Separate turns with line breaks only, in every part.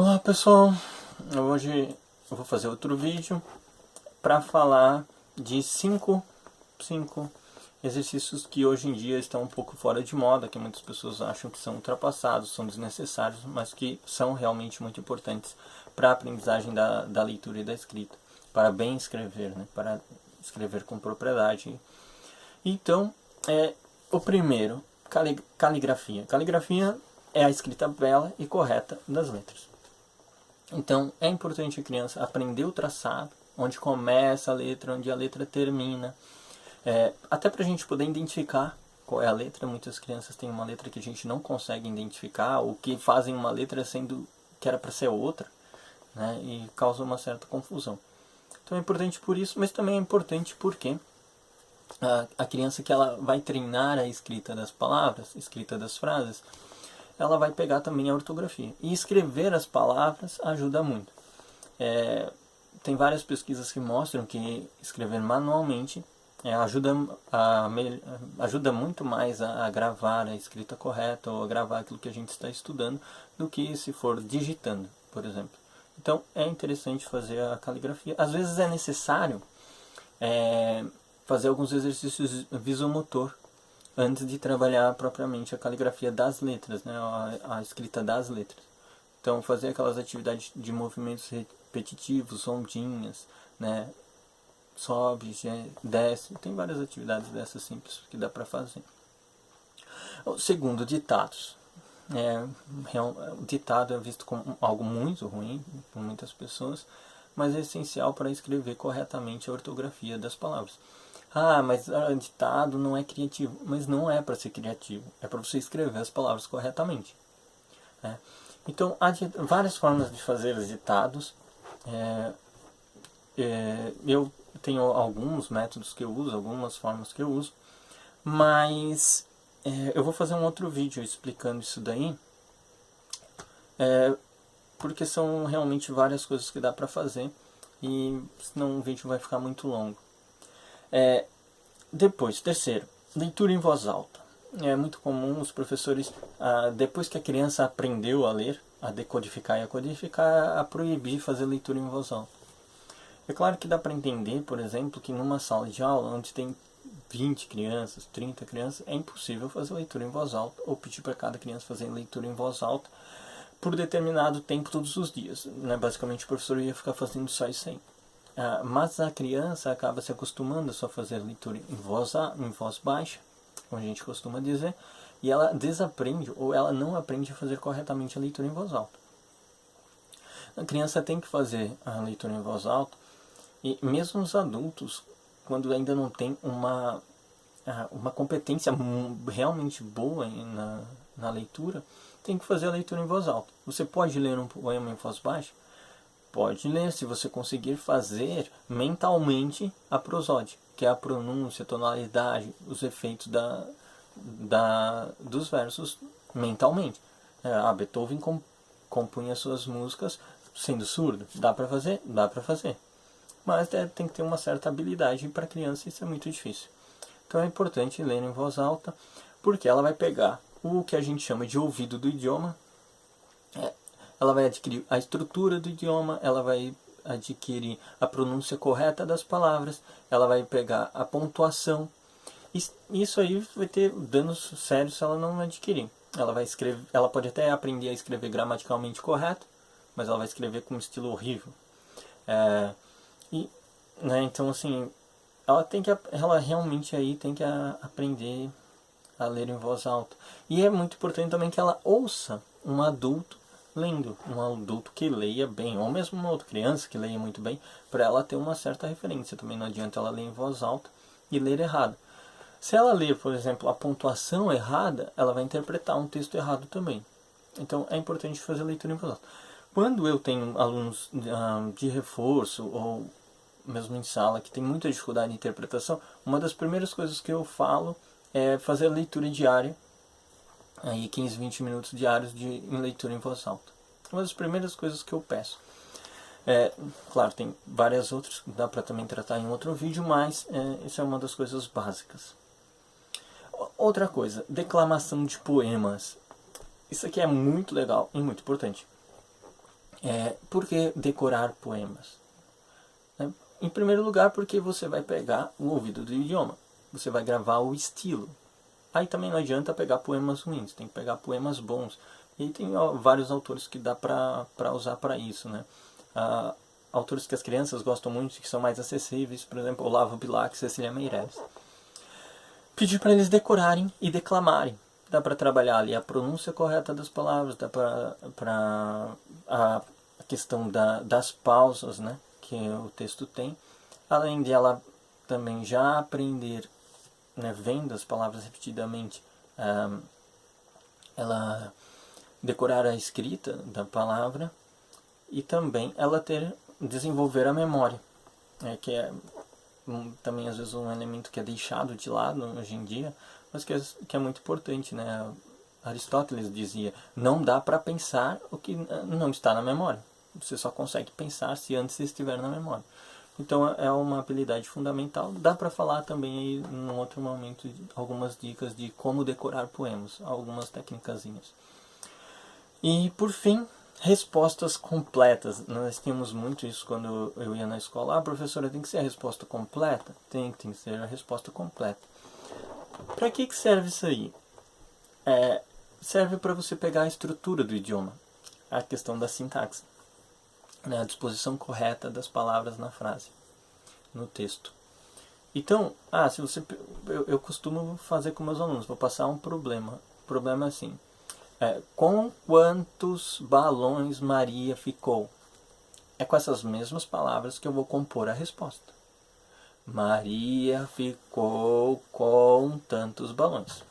Olá pessoal, hoje eu vou fazer outro vídeo para falar de cinco exercícios que hoje em dia estão um pouco fora de moda, que muitas pessoas acham que são ultrapassados, são desnecessários, mas que são realmente muito importantes para a aprendizagem da leitura e da escrita, para bem escrever, né? Para escrever com propriedade. Então, o primeiro, caligrafia. Caligrafia é a escrita bela e correta das letras. Então, é importante a criança aprender o traçado, onde começa a letra, onde a letra termina. Até para a gente poder identificar qual é a letra. Muitas crianças têm uma letra que a gente não consegue identificar, ou que fazem uma letra sendo que era para ser outra, né? E causa uma certa confusão. Então é importante por isso, mas também é importante porque a criança que ela vai treinar a escrita das palavras, escrita das frases, ela vai pegar também a ortografia. E escrever as palavras ajuda muito. Tem várias pesquisas que mostram que escrever manualmente ajuda muito mais a gravar a escrita correta ou a gravar aquilo que a gente está estudando do que se for digitando, por exemplo. Então é interessante fazer a caligrafia. Às vezes é necessário fazer alguns exercícios visomotor antes de trabalhar propriamente a caligrafia das letras, né, a escrita das letras. Então fazer aquelas atividades de movimentos repetitivos, ondinhas, né, sobe, desce, tem várias atividades dessas simples que dá para fazer. O segundo, ditados. O ditado é visto como algo muito ruim por muitas pessoas, mas é essencial para escrever corretamente a ortografia das palavras. Mas ditado não é criativo. Mas não é para ser criativo. É para você escrever as palavras corretamente. Então, há várias formas de fazer os ditados. Eu tenho alguns métodos que eu uso, algumas formas que eu uso. Mas eu vou fazer um outro vídeo explicando isso daí. Porque são realmente várias coisas que dá para fazer. E senão o vídeo vai ficar muito longo. Depois, terceiro, leitura em voz alta. É muito comum os professores, depois que a criança aprendeu a ler, a decodificar e a codificar, a proibir fazer leitura em voz alta. É claro que dá para entender, por exemplo, que numa sala de aula, onde tem 20 crianças, 30 crianças, é impossível fazer leitura em voz alta, ou pedir para cada criança fazer leitura em voz alta por determinado tempo todos os dias. Basicamente o professor ia ficar fazendo só isso aí. Mas a criança acaba se acostumando a só fazer leitura em voz baixa, como a gente costuma dizer, e ela desaprende ou ela não aprende a fazer corretamente a leitura em voz alta. A criança tem que fazer a leitura em voz alta, e mesmo os adultos, quando ainda não tem uma competência realmente boa na leitura, tem que fazer a leitura em voz alta. Você pode ler um poema em voz baixa? Pode ler, se você conseguir fazer mentalmente a prosódia, que é a pronúncia, a tonalidade, os efeitos dos versos mentalmente. Beethoven compunha suas músicas sendo surdo. Dá para fazer? Dá para fazer. Mas tem que ter uma certa habilidade, e para criança isso é muito difícil. Então é importante ler em voz alta, porque ela vai pegar o que a gente chama de ouvido do idioma. Ela vai adquirir a estrutura do idioma, ela vai adquirir a pronúncia correta das palavras, ela vai pegar a pontuação. Isso aí vai ter danos sérios se ela não adquirir. Ela pode até aprender a escrever gramaticalmente correto, mas ela vai escrever com um estilo horrível. Então assim, ela realmente aí tem que aprender a ler em voz alta. E é muito importante também que ela ouça um adulto lendo, um adulto que leia bem, ou mesmo uma outra criança que leia muito bem, para ela ter uma certa referência. Também não adianta ela ler em voz alta e ler errado. Se ela ler, por exemplo, a pontuação errada, ela vai interpretar um texto errado também. Então é importante fazer leitura em voz alta. Quando eu tenho alunos de reforço, ou mesmo em sala, que tem muita dificuldade de interpretação, uma das primeiras coisas que eu falo é fazer a leitura diária, aí 15, 20 minutos diários em leitura em voz alta. Uma das primeiras coisas que eu peço. Claro, tem várias outras que dá para também tratar em outro vídeo, mas isso é uma das coisas básicas. Outra coisa, declamação de poemas. Isso aqui é muito legal e muito importante. Por que decorar poemas? Em primeiro lugar, porque você vai pegar o ouvido do idioma. Você vai gravar o estilo. Aí também não adianta pegar poemas ruins, tem que pegar poemas bons. E tem vários autores que dá para usar para isso, né? Autores que as crianças gostam muito, que são mais acessíveis, por exemplo, Olavo Bilac e Cecília Meirelles. Pedir para eles decorarem e declamarem. Dá para trabalhar ali a pronúncia correta das palavras, dá para a questão das pausas, né, que o texto tem. Além de ela também já aprender, né, vendo as palavras repetidamente, ela decorar a escrita da palavra e também ela desenvolver a memória, que é também às vezes um elemento que é deixado de lado hoje em dia, mas que é muito importante, né? Aristóteles dizia, não dá para pensar o que não está na memória. Você só consegue pensar se antes estiver na memória. Então é uma habilidade fundamental. Dá para falar também aí num outro momento algumas dicas de como decorar poemas, algumas técnicazinhas. E por fim, respostas completas. Nós tínhamos muito isso quando eu ia na escola. Professora, tem que ser a resposta completa? Tem que ser a resposta completa. Para que serve isso aí? Serve para você pegar a estrutura do idioma, a questão da sintaxe, né? A disposição correta das palavras na frase, no texto. Então, se você, eu costumo fazer com meus alunos, vou passar um problema. O problema é assim, com quantos balões Maria ficou? É com essas mesmas palavras que eu vou compor a resposta. Maria ficou com tantos balões.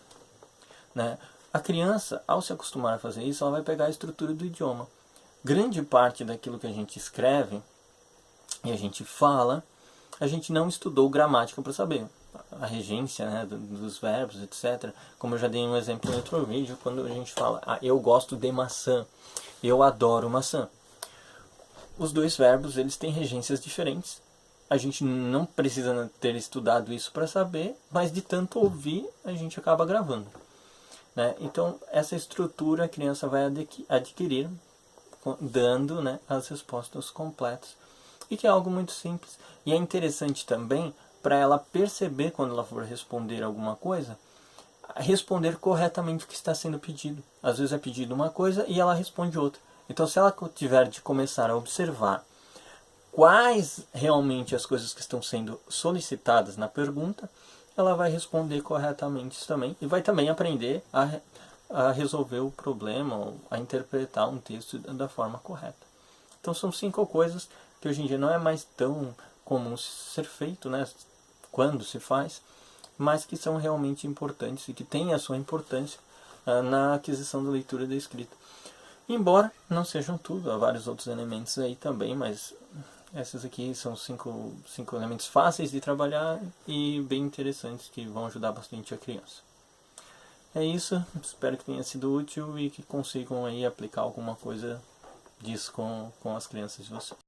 Né? A criança, ao se acostumar a fazer isso, ela vai pegar a estrutura do idioma. Grande parte daquilo que a gente escreve e a gente fala, a gente não estudou gramática para saber. A regência, né, dos verbos, etc. Como eu já dei um exemplo em outro vídeo, quando a gente fala, eu gosto de maçã, eu adoro maçã. Os dois verbos, eles têm regências diferentes. A gente não precisa ter estudado isso para saber, mas de tanto ouvir, a gente acaba gravando. Né? Então, essa estrutura a criança vai adquirir, dando, né, as respostas completas. E que é algo muito simples. E é interessante também para ela perceber, quando ela for responder alguma coisa, responder corretamente o que está sendo pedido. Às vezes é pedido uma coisa e ela responde outra. Então, se ela tiver de começar a observar quais realmente as coisas que estão sendo solicitadas na pergunta, ela vai responder corretamente isso também. E vai também aprender a resolver o problema, ou a interpretar um texto da forma correta. Então são 5 coisas que hoje em dia não é mais tão comum ser feito, né, quando se faz, mas que são realmente importantes e que têm a sua importância na aquisição da leitura e da escrita. Embora não sejam tudo, há vários outros elementos aí também, mas esses aqui são 5 elementos fáceis de trabalhar e bem interessantes que vão ajudar bastante a criança. É isso, espero que tenha sido útil e que consigam aí aplicar alguma coisa disso com as crianças de vocês.